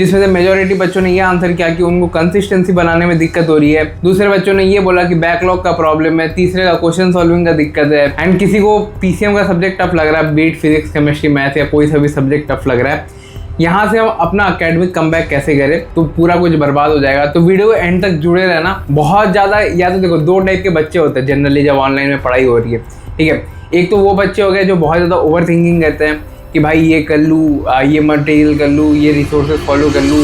जिसमें से मेजॉरिटी बच्चों ने ये आंसर किया कि उनको कंसिस्टेंसी बनाने में दिक्कत हो रही है। दूसरे बच्चों ने ये बोला कि बैकलॉग का प्रॉब्लम है। तीसरे का क्वेश्चन सॉल्विंग का दिक्कत है। एंड किसी को पीसीएम का सब्जेक्ट टफ लग रहा है, बीट फिजिक्स केमिस्ट्री मैथ या कोई सा भी सब्जेक्ट टफ लग रहा है। यहाँ से हम अपना एकेडमिक कमबैक कैसे करें, तो पूरा कुछ बर्बाद हो जाएगा। तो वीडियो एंड तक जुड़े रहना। बहुत ज़्यादा या तो देखो, दो टाइप के बच्चे होते हैं जनरली जब ऑनलाइन में पढ़ाई हो रही है, ठीक है। एक तो वो बच्चे हो गए जो बहुत ज़्यादा ओवर थिंकिंग करते हैं कि भाई ये कर लूँ, ये मटेरियल कर लूँ, ये रिसोर्सेज फॉलो कर लूँ।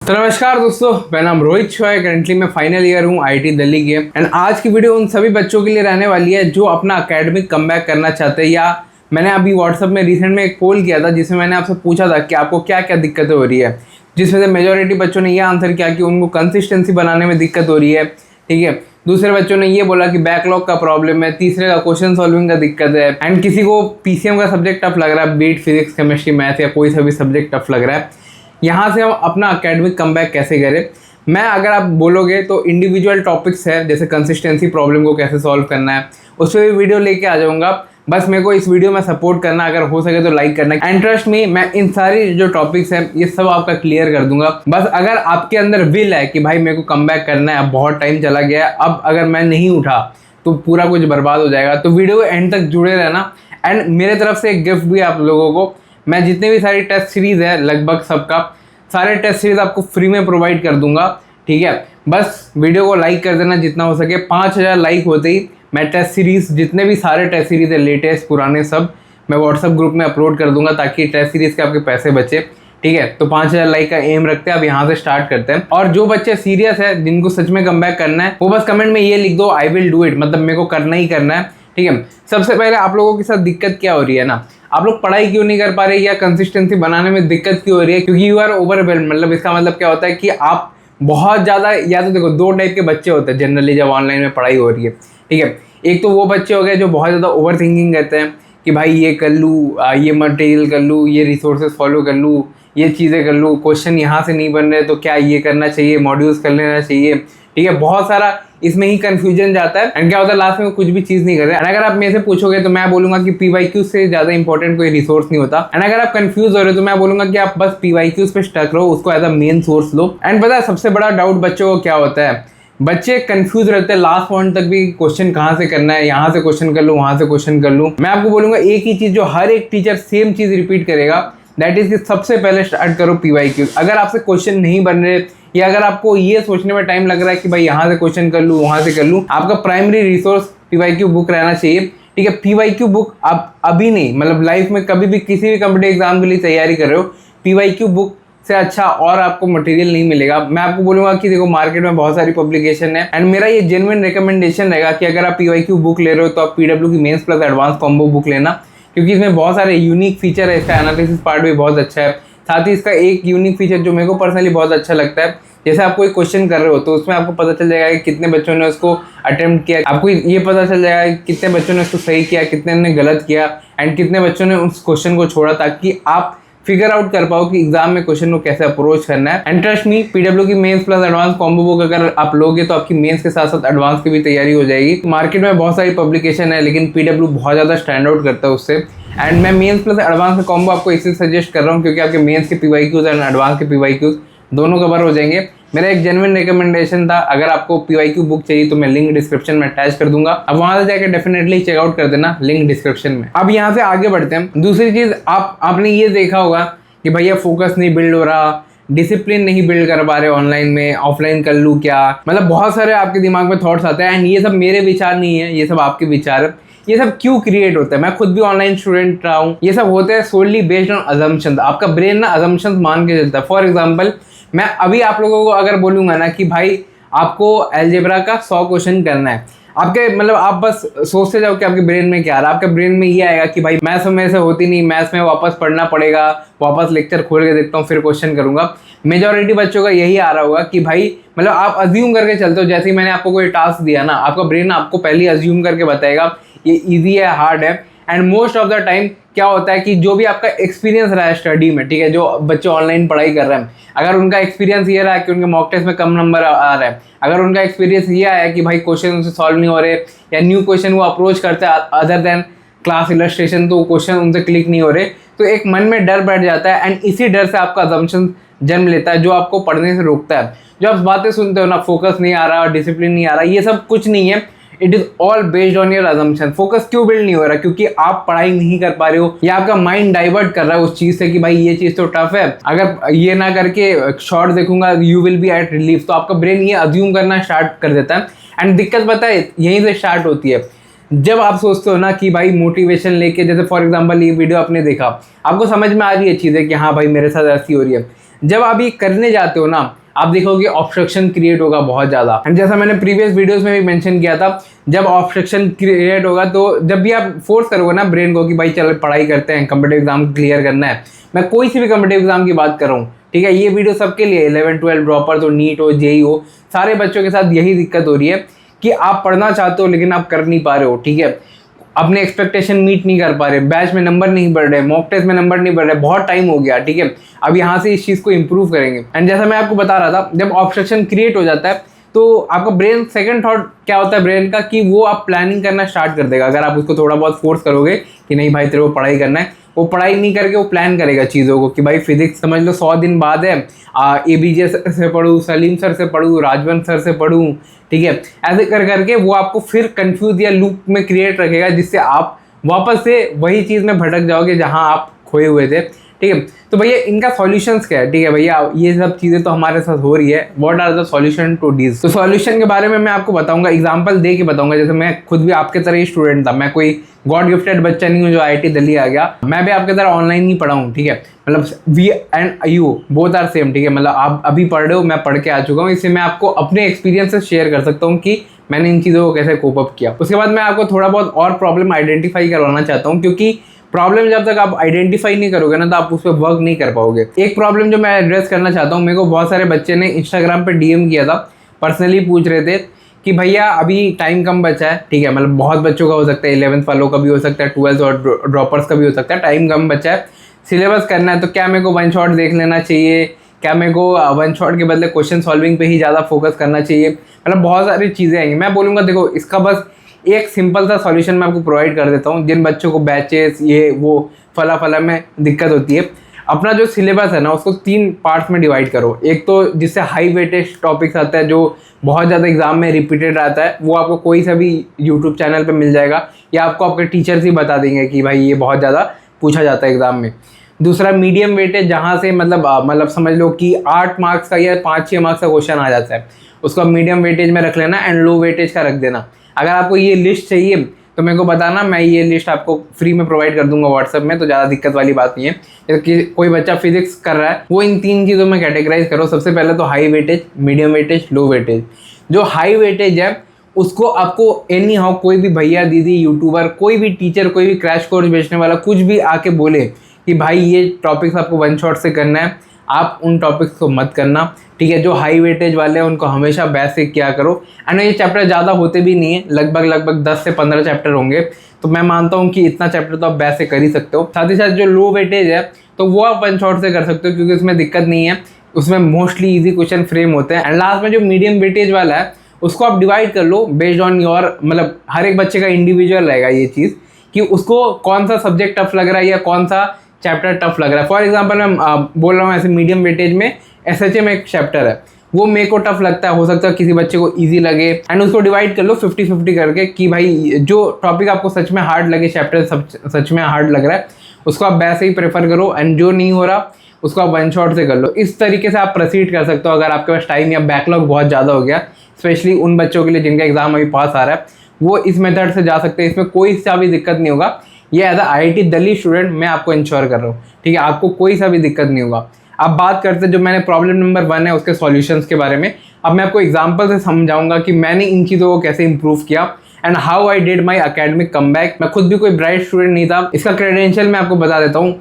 तो नमस्कार दोस्तों, मेरा नाम रोहित शॉय, करंटली मैं फाइनल ईयर हूँ आईटी दिल्ली के। एंड आज की वीडियो उन सभी बच्चों के लिए रहने वाली है जो अपना एकेडमिक कमबैक करना चाहते हैं। या मैंने अभी व्हाट्सएप में रिसेंट में एक पोल किया था जिसमें मैंने आपसे पूछा था कि आपको क्या क्या दिक्कतें हो रही है, जिसमें से मेजॉरिटी बच्चों ने ये आंसर किया कि उनको कंसिस्टेंसी बनाने में दिक्कत हो रही है, ठीक है। दूसरे बच्चों ने ये बोला कि बैकलॉग का प्रॉब्लम है। तीसरे का क्वेश्चन सॉल्विंग का दिक्कत है। एंड किसी को पीसीएम का सब्जेक्ट टफ लग रहा है, बीट फिजिक्स केमिस्ट्री मैथ या कोई सा भी सब्जेक्ट टफ लग रहा है। यहाँ से हम अपना एकेडमिक कमबैक कैसे करें, मैं अगर आप बोलोगे तो इंडिविजुअल टॉपिक्स है, जैसे कंसिस्टेंसी प्रॉब्लम को कैसे सॉल्व करना है, उस पर भी वीडियो लेके आ जाऊँगा। बस मेरे को इस वीडियो में सपोर्ट करना, अगर हो सके तो लाइक करना। एंड ट्रस्ट मी, मैं इन सारी जो टॉपिक्स हैं ये सब आपका क्लियर कर दूंगा। बस अगर आपके अंदर विल है कि भाई मेरे को कमबैक करना है, अब बहुत टाइम चला गया है, अब अगर मैं नहीं उठा तो पूरा कुछ बर्बाद हो जाएगा। तो वीडियो एंड तक जुड़े रहना। एंड मेरे तरफ से एक गिफ्ट भी है आप लोगों को। मैं जितने भी सारी टेस्ट सीरीज़ है लगभग सबका, सारे टेस्ट सीरीज़ आपको फ्री में प्रोवाइड कर दूंगा, ठीक है। बस वीडियो को लाइक कर देना जितना हो सके। 5000 लाइक होते ही मैं टेस्ट सीरीज़, जितने भी सारे टेस्ट सीरीज़ है लेटेस्ट पुराने, सब मैं व्हाट्सएप ग्रुप में अपलोड कर दूंगा ताकि टेस्ट सीरीज़ के आपके पैसे बचे, ठीक है। तो 5000 लाइक का एम रखते हैं। अब यहाँ से स्टार्ट करते हैं। और जो बच्चे सीरियस है, जिनको सच में कमबैक करना है, वो बस कमेंट में ये लिख दो, आई विल डू इट, मतलब मेरे को करना ही करना है, ठीक है। सबसे पहले आप लोगों के साथ दिक्कत क्या हो रही है ना, आप लोग पढ़ाई क्यों नहीं कर पा रहे या कंसिस्टेंसी बनाने में दिक्कत क्यों हो रही है? क्योंकि यू आर ओवरवेल्ड। मतलब इसका मतलब क्या होता है कि आप बहुत ज़्यादा, या तो देखो, दो टाइप के बच्चे होते हैं जनरली जब ऑनलाइन में पढ़ाई हो रही है, ठीक है। एक तो वो बच्चे हो गए जो बहुत ज़्यादा ओवर थिंकिंग करते हैं कि भाई ये कर लूँ, ये मटेरियल कर लूँ, ये रिसोर्सेज फॉलो कर लूँ, ये चीज़ें कर लूँ, क्वेश्चन यहाँ से नहीं बन रहे तो क्या ये करना चाहिए, मॉड्यूल्स कर लेना चाहिए, ठीक है। बहुत सारा इसमें ही कंफ्यूजन जाता है। एंड क्या होता है, लास्ट में कुछ भी चीज़ नहीं कर रहे। एंड अगर आप मेरे से पूछोगे तो मैं बोलूँगा कि पीवाईक्यू से ज़्यादा इंपॉर्टेंट कोई रिसोर्स नहीं होता। एंड अगर आप कंफ्यूज हो रहे हो तो मैं बोलूँगा कि आप बस पीवाईक्यूज पे स्टक रहो, उसको एज अ मेन सोर्स लो। एंड पता है सबसे बड़ा डाउट बच्चों को क्या होता है, बच्चे कंफ्यूज रहते हैं लास्ट पॉइंट तक भी, क्वेश्चन कहाँ से करना है, यहाँ से क्वेश्चन कर लूँ, वहाँ से क्वेश्चन कर लूँ। मैं आपको बोलूँगा एक ही चीज़ जो हर एक टीचर सेम चीज़ रिपीट करेगा, दैट इज कि सबसे पहले स्टार्ट करो पीवाईक्यू। अगर आपसे क्वेश्चन नहीं बन रहे या अगर आपको ये सोचने में टाइम लग रहा है कि भाई यहाँ से क्वेश्चन कर लूँ, वहाँ से कर लूँ, आपका प्राइमरी रिसोर्स पीवाईक्यू बुक रहना चाहिए, ठीक है। पीवाईक्यू बुक आप अभी नहीं, मतलब लाइफ में कभी भी किसी भी कॉम्पिटिटिव एग्जाम के लिए तैयारी कर रहे हो, पीवाईक्यू बुक से अच्छा और आपको मटेरियल नहीं मिलेगा। मैं आपको बोलूँगा कि देखो, मार्केट में बहुत सारी पब्लिकेशन है। एंड मेरा ये जेन्युइन रिकमेंडेशन रहेगा कि अगर आप पीवाईक्यू बुक ले रहे हो तो आप पीडब्ल्यू की mains plus advance combo book लेना, क्योंकि इसमें बहुत सारे यूनिक फीचर है। इसका एनालिसिस पार्ट भी बहुत अच्छा है। साथ ही इसका एक यूनिक फीचर जो मेरे को पर्सनली बहुत अच्छा लगता है, जैसे आप कोई क्वेश्चन कर रहे हो तो उसमें आपको पता चल जाएगा कि कितने बच्चों ने उसको अटेम्प्ट किया, आपको ये पता चल जाएगा कि कितने बच्चों ने उसको सही किया, कितने ने गलत किया, एंड कितने बच्चों ने उस क्वेश्चन को छोड़ा, ताकि आप फिगर आउट कर पाओ कि एग्जाम में क्वेश्चन को कैसे अप्रोच करना है। एंड ट्रस्ट मी, पीडब्ल्यू की mains plus advance combo book अगर आप लोगे तो आपकी मेंस के साथ साथ एडवांस की भी तैयारी हो जाएगी। मार्केट में बहुत सारी पब्लिकेशन है लेकिन पीडब्ल्यू बहुत ज़्यादा स्टैंड आउट करता है उससे। एंड मैं मेंस प्लस एडवांस का कॉम्बो आपको इसलिए सजेस्ट कर रहा हूँ क्योंकि आपके मेंस के पीवाईक्यूज एंड एडवांस के पीवाईक्यूज दोनों कवर हो जाएंगे। मेरा एक जेन्युइन रिकमेंडेशन था, अगर आपको पीवाईक्यू बुक चाहिए तो मैं लिंक डिस्क्रिप्शन में अटैच कर दूंगा। अब वहां से जाकर डेफिनेटली चेकआउट कर देना, लिंक डिस्क्रिप्शन में। अब यहाँ से आगे बढ़ते हैं। दूसरी चीज, आपने ये देखा होगा कि भैया फोकस नहीं बिल्ड हो रहा, डिसिप्लिन नहीं बिल्ड कर पा रहे ऑनलाइन में, ऑफलाइन कर लूँ क्या, मतलब बहुत सारे आपके दिमाग में थॉट्स आते हैं। एंड ये सब मेरे विचार नहीं है, ये सब आपके विचार है। ये सब क्यों क्रिएट होता है, मैं खुद भी ऑनलाइन स्टूडेंट रहा हूँ। ये सब होते हैं सोनली बेस्ड ऑन अजम्पशन। आपका ब्रेन ना अजम्पशन मान के चलता है। फॉर एग्जाम्पल, मैं अभी आप लोगों को अगर बोलूँगा ना कि भाई आपको अलजेब्रा का 100 क्वेश्चन करना है, आपके मतलब आप बस सोचते जाओ कि आपके ब्रेन में क्या आ रहा है। आपके ब्रेन में ये आएगा कि भाई मैथ्स में से होती नहीं, मैथ्स में वापस पढ़ना पड़ेगा, वापस लेक्चर खोल के देखता हूँ फिर क्वेश्चन करूँगा। मेजॉरिटी बच्चों का यही आ रहा होगा कि भाई मतलब आप अज्यूम करके चलते हो। जैसे ही मैंने आपको कोई टास्क दिया ना, आपका ब्रेन आपको पहले अज्यूम करके बताएगा ये ईजी है, हार्ड है। And most of the time क्या होता है कि जो भी आपका एक्सपीरियंस रहा है स्टडी में, ठीक है, जो बच्चे ऑनलाइन पढ़ाई कर रहे हैं, अगर उनका एक्सपीरियंस ये रहा है कि उनके मॉक टेस्ट में कम नंबर आ रहा है, अगर उनका एक्सपीरियंस ये आया कि भाई क्वेश्चन उनसे सॉल्व नहीं हो रहे या न्यू क्वेश्चन वो अप्रोच करते हैं अदर देन क्लास इलस्ट्रेशन, तो क्वेश्चन उनसे क्लिक नहीं हो रहे, तो एक मन में डर बैठ जाता है। एंड इसी डर से आपका अजम्पशन जन्म लेता है जो आपको पढ़ने से रोकता है। जो आप बातें सुनते हो ना, फोकस नहीं आ रहा, डिसिप्लिन नहीं आ रहा, ये सब कुछ नहीं है। It is all based on your assumption. Focus क्यों बिल्ड नहीं हो रहा? क्योंकि आप पढ़ाई नहीं कर पा रहे हो या आपका माइंड डाइवर्ट कर रहा है उस चीज से कि भाई ये चीज तो टफ है, अगर ये ना करके शॉर्ट देखूंगा you will be at relief, तो आपका ब्रेन ये अज्यूम करना स्टार्ट कर देता है। एंड दिक्कत पता है यहीं से स्टार्ट होती है। जब आप सोचते हो ना कि भाई मोटिवेशन लेके, जैसे फॉर एग्जांपल ये वीडियो आपने देखा, आपको समझ में आ रही है चीज़ें कि हाँ भाई मेरे साथ ऐसी हो रही है, जब आप ये करने जाते हो ना, आप देखोगे ऑब्स्ट्रक्शन क्रिएट होगा बहुत ज़्यादा। एंड जैसा मैंने प्रीवियस वीडियोस में भी मेंशन किया था, जब ऑब्स्ट्रक्शन क्रिएट होगा तो जब भी आप फोर्स करोगे ना ब्रेन को कि भाई चल पढ़ाई करते हैं, कम्पिटिटिव एग्जाम क्लियर करना है, मैं कोई सी भी कम्पिटिटिव एग्जाम की बात कर रहा हूँ, ठीक है, ये वीडियो सबके लिए 11-12 ड्रॉपर्स हो, नीट हो, जेई हो, सारे बच्चों के साथ यही दिक्कत हो रही है कि आप पढ़ना चाहते हो लेकिन आप कर नहीं पा रहे हो, ठीक है, अपने एक्सपेक्टेशन मीट नहीं कर पा रहे, बैच में नंबर नहीं बढ़ रहे, मॉक टेस्ट में नंबर नहीं बढ़ रहे, बहुत टाइम हो गया, ठीक है, अब यहाँ से इस चीज़ को इंप्रूव करेंगे। एंड जैसा मैं आपको बता रहा था, जब ऑब्स्ट्रक्शन क्रिएट हो जाता है तो आपका ब्रेन, सेकंड थॉट क्या होता है ब्रेन का कि वो आप प्लानिंग करना स्टार्ट कर देगा। अगर आप उसको थोड़ा बहुत फोर्स करोगे कि नहीं भाई तेरे को पढ़ाई करना है, वो पढ़ाई नहीं करके वो प्लान करेगा चीज़ों को कि भाई फिजिक्स समझ लो 100 दिन बाद है, ABJ सर से पढ़ूँ, सलीम सर से पढ़ूँ, राजवंत सर से पढ़ूँ, ठीक है, ऐसे कर करके वो आपको फिर कंफ्यूज या लूप में क्रिएट रखेगा, जिससे आप वापस से वही चीज़ में भटक जाओगे जहाँ आप खोए हुए थे, ठीक है। तो भैया इनका सॉल्यूशंस क्या है? ठीक है भैया, ये सब चीज़ें तो हमारे साथ हो रही है, what are the solution to this? तो सॉल्यूशन के बारे में मैं आपको बताऊंगा, एग्जांपल दे के बताऊंगा। जैसे मैं खुद भी आपके तरह ही स्टूडेंट था, मैं कोई गॉड गिफ्टेड बच्चा नहीं हूँ जो IIT दिल्ली आ गया, मैं भी आपके तरह ऑनलाइन ही पढ़ा हूँ, ठीक है, मतलब we and you both are same, ठीक है, मतलब आप अभी पढ़ रहे हो, मैं पढ़ के आ चुका हूँ, इससे मैं आपको अपने एक्सपीरियंसेस शेयर कर सकता हूँ कि मैंने इन चीज़ों को कैसे कोप अप किया। उसके बाद मैं आपको थोड़ा बहुत और प्रॉब्लम आइडेंटिफाई करवाना चाहता हूँ, क्योंकि प्रॉब्लम जब तक आप आइडेंटिफाई नहीं करोगे ना तो आप उस पर वर्क नहीं कर पाओगे। एक प्रॉब्लम जो मैं एड्रेस करना चाहता हूँ, मेरे को बहुत सारे बच्चे ने इंस्टाग्राम पे DM किया था, पर्सनली पूछ रहे थे कि भैया अभी टाइम कम बचा है, ठीक है, मतलब बहुत बच्चों का हो सकता है, 11th वालों का भी हो सकता है, 12th और ड्रॉपर्स का भी हो सकता है, टाइम कम बचा है, सिलेबस करना है, तो क्या मेरे को वन शॉट देख लेना चाहिए, क्या मेरे को वन शॉट के बदले क्वेश्चन सॉल्विंग पे ही ज़्यादा फोकस करना चाहिए, मतलब बहुत सारी चीज़ें आएंगी। मैं बोलूँगा देखो इसका बस एक सिंपल सा सॉल्यूशन मैं आपको प्रोवाइड कर देता हूँ। जिन बच्चों को बैचेस ये वो फला में दिक्कत होती है, अपना जो सिलेबस है ना उसको 3 पार्ट्स में डिवाइड करो। एक तो जिससे हाई वेटेज टॉपिक्स आता है, जो बहुत ज़्यादा एग्जाम में रिपीटेड आता है, वो आपको कोई सा भी यूट्यूब चैनल पे मिल जाएगा या आपको आपके टीचर्स ही बता देंगे कि भाई ये बहुत ज़्यादा पूछा जाता है एग्जाम में। दूसरा मीडियम वेटेज, जहाँ से मतलब समझ लो कि 8 मार्क्स का या 5-6 मार्क्स का क्वेश्चन आ जाता है, उसको मीडियम वेटेज में रख लेना एंड लो वेटेज का रख देना। अगर आपको ये लिस्ट चाहिए तो मेरे को बताना, मैं ये लिस्ट आपको फ्री में प्रोवाइड कर दूंगा व्हाट्सएप में, तो ज़्यादा दिक्कत वाली बात नहीं है। जैसे कोई बच्चा फिजिक्स कर रहा है, वो इन 3 चीज़ों में कैटेगराइज करो। सबसे पहले तो हाई वेटेज, मीडियम वेटेज, लो वेटेज। जो हाई वेटेज है उसको आपको एनी हाउ कोई भी भैया दीदी यूट्यूबर, कोई भी टीचर, कोई भी क्रैश कोर्स बेचने वाला कुछ भी आके बोले कि भाई ये टॉपिक्स आपको वन शॉट से करना है, आप उन टॉपिक्स को मत करना, ठीक है। जो हाई वेटेज वाले हैं उनको हमेशा बैच से क्या करो। एंड ये चैप्टर ज़्यादा होते भी नहीं है, लगभग 10 से 15 चैप्टर होंगे, तो मैं मानता हूँ कि इतना चैप्टर तो आप बैच से कर ही सकते हो। साथ ही साथ जो लो वेटेज है तो वो आप वन शॉट से कर सकते हो, क्योंकि उसमें दिक्कत नहीं है, उसमें मोस्टली ईजी क्वेश्चन फ्रेम होते हैं। एंड लास्ट में जो मीडियम वेटेज वाला है उसको आप डिवाइड कर लो बेस्ड ऑन योर, मतलब हर एक बच्चे का इंडिविजुअल रहेगा ये चीज़ कि उसको कौन सा सब्जेक्ट टफ लग रहा है या कौन सा चैप्टर टफ लग रहा है। फॉर एग्जांपल मैं बोल रहा हूँ ऐसे मीडियम वेटेज में SHA में एक चैप्टर है, वो मेरे को टफ लगता है, हो सकता है किसी बच्चे को इजी लगे। एंड उसको डिवाइड कर लो 50-50 करके कि भाई जो टॉपिक आपको सच में हार्ड लगे, चैप्टर सच में हार्ड लग रहा है, उसको आप वैसे ही प्रेफर करो, एंड जो नहीं हो रहा उसको आप वन शॉट से कर लो। इस तरीके से आप प्रोसीड कर सकते हो अगर आपके पास टाइम या बैकलॉग बहुत ज़्यादा हो गया, स्पेशली उन बच्चों के लिए जिनका एग्जाम अभी पास आ रहा है, वो इस मेथड से जा सकते हैं। इसमें कोई सा भी दिक्कत नहीं होगा, ये एज IIT दिल्ली स्टूडेंट मैं आपको इंश्योर कर रहा हूँ, ठीक है, आपको कोई सा भी दिक्कत नहीं होगा। अब बात करते हैं जो मैंने प्रॉब्लम नंबर 1 है उसके सॉल्यूशंस के बारे में। अब मैं आपको एग्जांपल से समझाऊंगा कि मैंने इन चीज़ों को कैसे इंप्रूव किया and how I did my academic comeback. मैं खुद भी कोई ब्राइट स्टूडेंट नहीं था, इसका क्रेडेंशियल मैं आपको बता देता हूँ।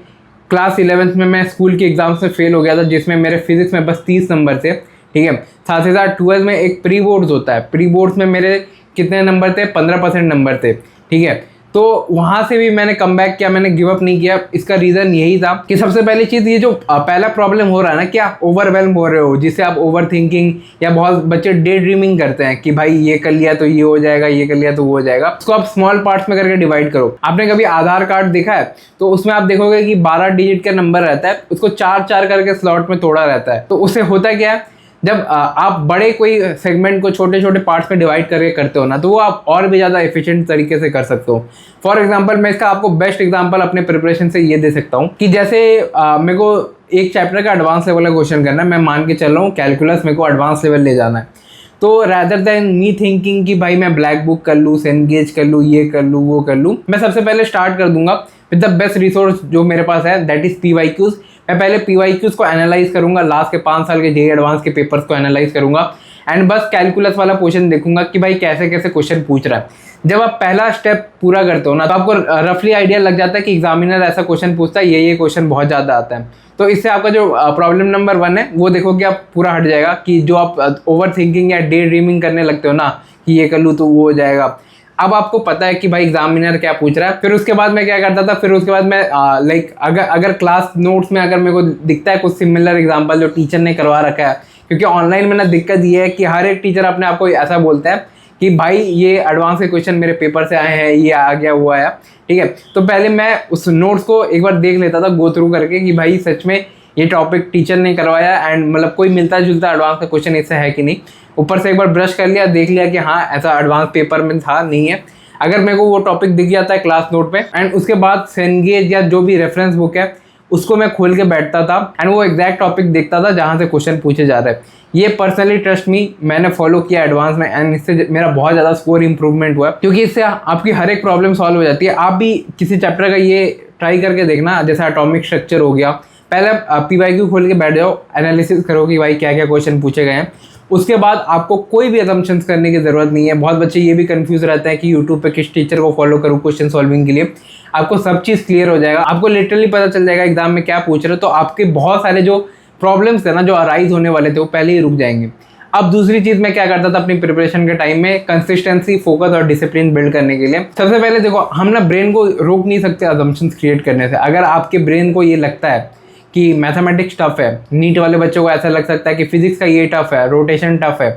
क्लास 11th में मैं स्कूल के एग्जाम्स में फेल हो गया था, जिसमें मेरे फिजिक्स में बस 30 नंबर थे, ठीक है। साथ ही साथ 12th में एक प्री बोर्ड्स होता है, प्री बोर्ड्स में मेरे कितने नंबर थे? 15% नंबर थे, ठीक है। तो वहाँ से भी मैंने कम बैक किया, मैंने गिव अप नहीं किया। इसका रीज़न यही था कि सबसे पहली चीज़, ये जो पहला प्रॉब्लम हो रहा है ना कि आप ओवरवेल्म हो रहे हो, जिससे आप ओवर थिंकिंग, या बहुत बच्चे डे ड्रीमिंग करते हैं कि भाई ये कर लिया तो ये हो जाएगा, ये कर लिया तो वो हो जाएगा। उसको आप स्मॉल पार्ट्स में करके डिवाइड करो। आपने कभी आधार कार्ड देखा है तो उसमें आप देखोगे कि 12 डिजिट का नंबर रहता है, उसको 4-4 करके स्लॉट में तोड़ा रहता है। तो उससे होता क्या है, जब आप बड़े कोई सेगमेंट को छोटे छोटे पार्ट्स में डिवाइड करके करते हो ना, तो वो आप और भी ज़्यादा एफिशिएंट तरीके से कर सकते हो। फॉर एग्जांपल, मैं इसका आपको बेस्ट एग्जांपल अपने प्रिपरेशन से ये दे सकता हूँ कि जैसे मेरे को एक चैप्टर का एडवांस लेवल का क्वेश्चन करना है, मैं मान के चल रहा हूँ कैलकुलस मेरे को एडवांस लेवल ले जाना है। तो रैदर देन मी थिंकिंग कि भाई मैं ब्लैक बुक कर लूँ, सेनगेज कर लूँ, ये कर लूँ, वो कर लूँ, मैं सबसे पहले स्टार्ट कर दूंगा विद द बेस्ट रिसोर्स जो मेरे पास है, दैट इज PYQs। मैं पहले PYQs को एनालाइज करूंगा, लास्ट के 5 साल के JEE एडवांस के पेपर्स को एनालाइज करूंगा, एंड बस कैलकुलस वाला क्वेश्चन देखूंगा कि भाई कैसे कैसे क्वेश्चन पूछ रहा है। जब आप पहला स्टेप पूरा करते हो ना, तो आपको रफली आइडिया लग जाता है कि एग्जामिनर ऐसा क्वेश्चन पूछता है, ये क्वेश्चन बहुत ज़्यादा आता है। तो इससे आपका जो प्रॉब्लम नंबर 1 है वो देखो कि आप पूरा हट जाएगा, कि जो आप ओवर थिंकिंग या डे ड्रीमिंग करने लगते हो ना कि ये कर लूँ तो वो हो जाएगा। अब आपको पता है कि भाई एग्जामिनर क्या पूछ रहा है। फिर उसके बाद मैं क्या करता था, फिर उसके बाद मैं लाइक अगर क्लास नोट्स में अगर मेरे को दिखता है कुछ सिमिलर एग्जांपल जो टीचर ने करवा रखा है, क्योंकि ऑनलाइन में ना दिक्कत ये है कि हर एक टीचर अपने आप को ऐसा बोलता है कि भाई ये एडवांस के क्वेश्चन मेरे पेपर से आए हैं, ये आ गया, वो आया, ठीक है। तो पहले मैं उस नोट्स को एक बार देख लेता था गो थ्रू करके कि भाई सच में ये टॉपिक टीचर ने करवाया, एंड मतलब कोई मिलता जुलता एडवांस का क्वेश्चन इससे है कि नहीं। ऊपर से एक बार ब्रश कर लिया, देख लिया कि हाँ ऐसा एडवांस पेपर में था, नहीं है। अगर मेरे को वो टॉपिक दिख जाता है क्लास नोट पे, एंड उसके बाद सेनगेज या जो भी रेफरेंस बुक है उसको मैं खोल के बैठता था, एंड वो एग्जैक्ट टॉपिक देखता था जहाँ से क्वेश्चन पूछे जा रहे हैं। ये पर्सनली ट्रस्ट मी, मैंने फॉलो किया एडवांस में, एंड इससे मेरा बहुत ज़्यादा स्कोर इंप्रूवमेंट हुआ, क्योंकि इससे आपकी हर एक प्रॉब्लम सॉल्व हो जाती है। आप भी किसी चैप्टर का ये ट्राई करके देखना, जैसे एटॉमिक स्ट्रक्चर हो गया, पहले PYQ खोल के बैठ जाओ, एनालिसिस करो कि भाई क्या क्या क्वेश्चन पूछे गए हैं। उसके बाद आपको कोई भी असम्पशंस करने की ज़रूरत नहीं है। बहुत बच्चे ये भी कंफ्यूज रहते हैं कि यूट्यूब पे किस टीचर को फॉलो करूँ क्वेश्चन सॉल्विंग के लिए। आपको सब चीज़ क्लियर हो जाएगा, आपको लिटरली पता चल जाएगा एग्जाम में क्या पूछ रहे हो। तो आपके बहुत सारे जो प्रॉब्लम्स थे ना, जो अराइज होने वाले थे, वो पहले ही रुक जाएंगे। अब दूसरी चीज़ मैं क्या करता था अपनी प्रिपरेशन के टाइम में, कंसिस्टेंसी, फोकस और डिसिप्लिन बिल्ड करने के लिए। सबसे पहले देखो, हम ना ब्रेन को रोक नहीं सकते असम्पशंस क्रिएट करने से। अगर आपके ब्रेन को ये लगता है कि मैथमेटिक्स टफ है, नीट वाले बच्चों को ऐसा लग सकता है कि फिजिक्स का ये टफ है, रोटेशन टफ है,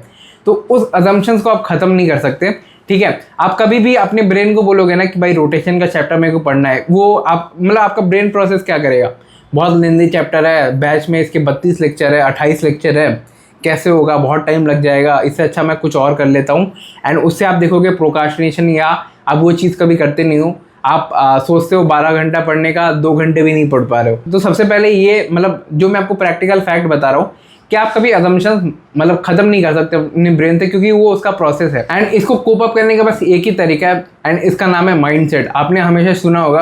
तो उस अजम्पशंस को आप ख़त्म नहीं कर सकते, ठीक है। आप कभी भी अपने ब्रेन को बोलोगे ना कि भाई रोटेशन का चैप्टर मेरे को पढ़ना है, वो आप मतलब आपका ब्रेन प्रोसेस क्या करेगा, बहुत लेंदी चैप्टर है, बैच में इसके 32 लेक्चर है, 28 लेक्चर है, कैसे होगा, बहुत टाइम लग जाएगा, इससे अच्छा मैं कुछ और कर लेता हूँ। एंड उससे आप देखोगे प्रोक्रास्टिनेशन, या आप वो चीज़ कभी करते नहीं हो। आप सोचते हो 12 घंटा पढ़ने का, 2 घंटे भी नहीं पढ़ पा रहे हो। तो सबसे पहले ये मतलब जो मैं आपको प्रैक्टिकल फैक्ट बता रहा हूँ कि आप कभी असम्पशंस मतलब ख़त्म नहीं कर सकते अपने ब्रेन से, क्योंकि वो उसका प्रोसेस है। एंड इसको कोप अप करने का बस एक ही तरीका है, एंड इसका नाम है माइंडसेट। आपने हमेशा सुना होगा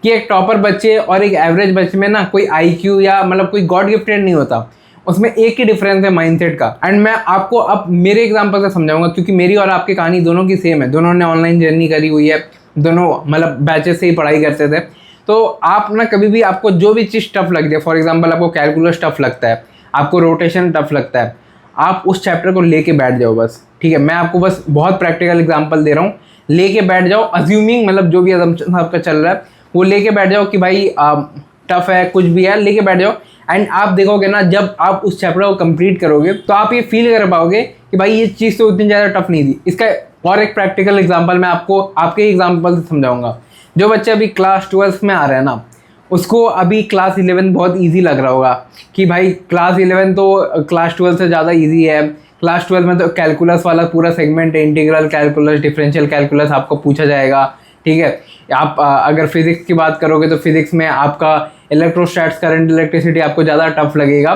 कि एक टॉपर बच्चे और एक एवरेज बच्चे में ना कोई IQ या मतलब कोई गॉड गिफ्टेड नहीं होता, उसमें एक ही डिफरेंस है माइंडसेट का। एंड मैं आपको अब मेरे एग्जांपल से समझाऊंगा, क्योंकि मेरी और आपकी कहानी दोनों की सेम है, दोनों ने ऑनलाइन जर्नी करी हुई है, दोनों मतलब बैचेस से ही पढ़ाई करते थे। तो आप ना कभी भी आपको जो भी चीज़ टफ लग जाए, फॉर एग्जांपल आपको कैलकुलस टफ लगता है, आपको रोटेशन टफ लगता है, आप उस चैप्टर को लेके बैठ जाओ बस, ठीक है। मैं आपको बस बहुत प्रैक्टिकल एग्जांपल दे रहा हूँ, लेके बैठ जाओ, अज्यूमिंग मतलब जो भी असम्पशन आपका चल रहा है वो लेके बैठ जाओ कि भाई टफ है, कुछ भी है, लेके बैठ जाओ। एंड आप देखोगे ना, जब आप उस चैप्टर को कंप्लीट करोगे तो आप ये फील कर पाओगे कि भाई ये चीज़ तो उतनी ज़्यादा टफ नहीं थी। इसका और एक प्रैक्टिकल एग्जांपल मैं आपको आपके एग्जांपल से समझाऊंगा। जो बच्चे अभी क्लास 12 में आ रहे हैं ना, उसको अभी क्लास 11 बहुत इजी लग रहा होगा कि भाई क्लास 11 तो क्लास 12 से ज़्यादा इजी है। क्लास 12 में तो कैलकुलस वाला पूरा सेगमेंट है, इंटीग्रल कैलकुलस, डिफरेंशियल कैलकुलस आपको पूछा जाएगा, ठीक है। आप अगर फिजिक्स की बात करोगे तो फिजिक्स में आपका इलेक्ट्रोस्टैट्स, करंट, इलेक्ट्रिसिटी आपको ज़्यादा टफ लगेगा।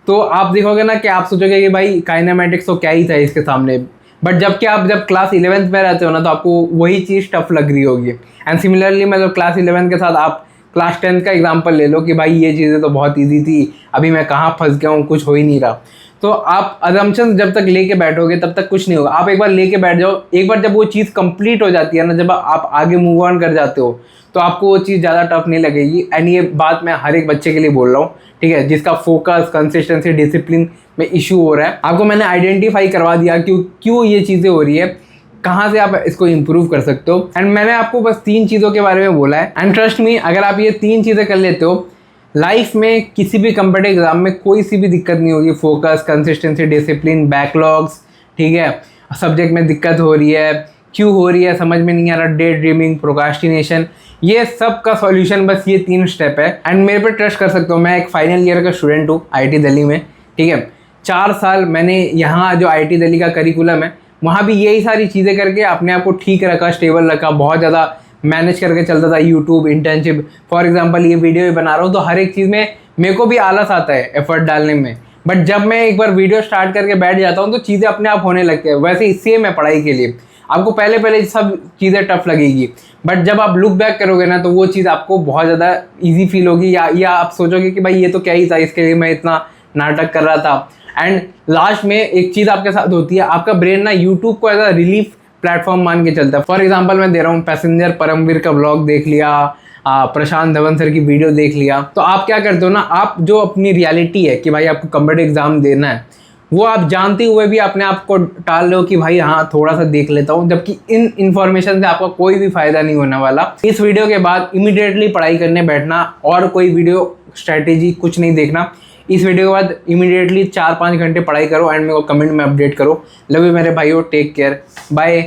तो आप देखोगे ना कि आप सोचोगे कि भाई काइनेमेटिक्स तो क्या ही था इसके सामने, बट जबकि आप जब क्लास 11 में रहते हो ना, तो आपको वही चीज़ टफ लग रही होगी। एंड सिमिलरली मतलब क्लास 11 के साथ आप क्लास 10 का एग्जांपल ले लो कि भाई ये चीज़ें तो बहुत इजी थी, अभी मैं कहाँ फंस गया हूँ, कुछ हो ही नहीं रहा। तो आप असम्पशंस जब तक लेके बैठोगे तब तक कुछ नहीं होगा। आप एक बार लेके बैठ जाओ, एक बार जब वो चीज़ कंप्लीट हो जाती है ना, जब आप आगे मूव ऑन कर जाते हो, तो आपको वो चीज़ ज़्यादा टफ नहीं लगेगी। एंड ये बात मैं हर एक बच्चे के लिए बोल रहा हूँ, ठीक है, जिसका फोकस, कंसिस्टेंसी, डिसिप्लिन में इशू हो रहा है। आपको मैंने आइडेंटिफाई करवा दिया क्यों ये चीज़ें हो रही है। कहाँ से आप इसको इम्प्रूव कर सकते हो। एंड मैंने आपको बस 3 चीज़ों के बारे में बोला है, एंड ट्रस्ट मी, अगर आप ये 3 चीज़ें कर लेते हो, लाइफ में किसी भी कम्पिटिटिव एग्जाम में कोई सी भी दिक्कत नहीं होगी। फोकस, कंसिस्टेंसी, डिसिप्लिन, बैकलॉग्स, ठीक है, सब्जेक्ट में दिक्कत हो रही है, क्यों हो रही है समझ में नहीं आ रहा, डे ड्रीमिंग, प्रोक्रास्टिनेशन, ये सब का सॉल्यूशन बस ये 3 स्टेप है। एंड मेरे पे ट्रस्ट कर सकते हो, मैं एक फाइनल ईयर का स्टूडेंट हूँ IIT दिल्ली में, ठीक है। 4 साल मैंने यहाँ जो IIT दिल्ली का करिकुलम है वहाँ भी यही सारी चीज़ें करके अपने आप को ठीक रखा, स्टेबल रखा, बहुत ज़्यादा मैनेज करके चलता था। यूट्यूब, इंटर्नशिप, फॉर एग्जांपल ये वीडियो भी बना रहा हूँ तो हर एक चीज़ में मेरे को भी आलस आता है एफर्ट डालने में, बट जब मैं एक बार वीडियो स्टार्ट करके बैठ जाता हूँ तो चीज़ें अपने आप होने लगती है। वैसे इससे मैं पढ़ाई के लिए, आपको पहले सब चीज़ें टफ लगेगी, बट जब आप लुक बैक करोगे ना तो वो चीज़ आपको बहुत ज़्यादा ईजी फील होगी, या आप सोचोगे कि भाई ये तो क्या ही था, इसके लिए मैं इतना नाटक कर रहा था। एंड लास्ट में एक चीज़ आपके साथ होती है, आपका ब्रेन ना यूट्यूब को एज अ रिलीफ प्लेटफॉर्म मान के चलता है। फॉर एग्जांपल मैं दे रहा हूँ, पैसेंजर परमवीर का व्लॉग देख लिया, प्रशांत धवन सर की वीडियो देख लिया, तो आप क्या करते हो ना, आप जो अपनी रियलिटी है कि भाई आपको कम्पिटिटिव एग्जाम देना है, वो आप जानते हुए भी अपने आप को टाल लो कि भाई हाँ थोड़ा सा देख लेता हूँ, जबकि इन इन्फॉर्मेशन से आपका कोई भी फायदा नहीं होने वाला। इस वीडियो के बाद इमीडिएटली पढ़ाई करने बैठना, और कोई वीडियो स्ट्रैटेजी कुछ नहीं देखना। इस वीडियो के बाद इमीडिएटली 4-5 घंटे पढ़ाई करो एंड मेरे को कमेंट में अपडेट करो। लव यू मेरे भाइयों, टेक केयर, बाय।